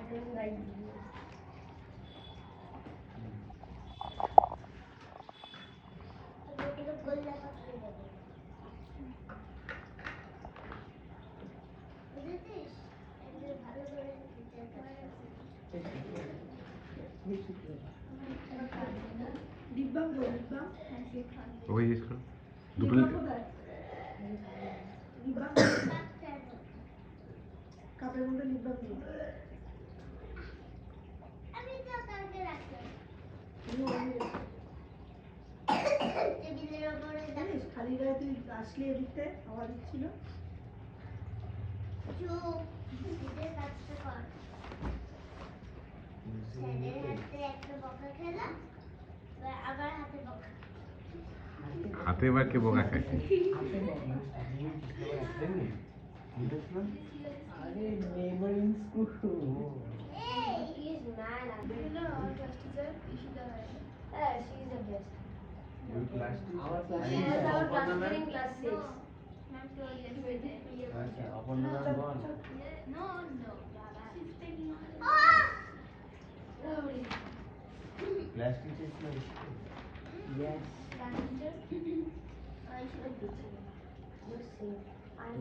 don't like videos. ডিব্বাম কই ডিব্বাম ওই জিজ্ঞেস করো দুটো ডিব্বাম কোথায় ডিব্বাম কাপের মধ্যে ডিব্বাম দিই আমি তো কালকে রাখলাম টেবিলের উপরে জানিস খালি গায়ে তুই আসলি এদিকতে আওয়াজ দিচ্ছিল চুপ নিজের কাজটা কর ছেলের হাতে একটা বকা খেলাম এবার আবার হাতে বকা হাতে এবার কে বোকা খায় আরে neighbouring school Hey, he's mad at me. No, our class teacher, Ishita. She's the best. Your class Our class Yes, teacher. our class teacher in class 6. Ma'am told yesterday. আচ্ছা Aparna ma'am ball No, no. She's taking on. Class teacher ছিল yes Class teacher. I should be teaching. You see, I'm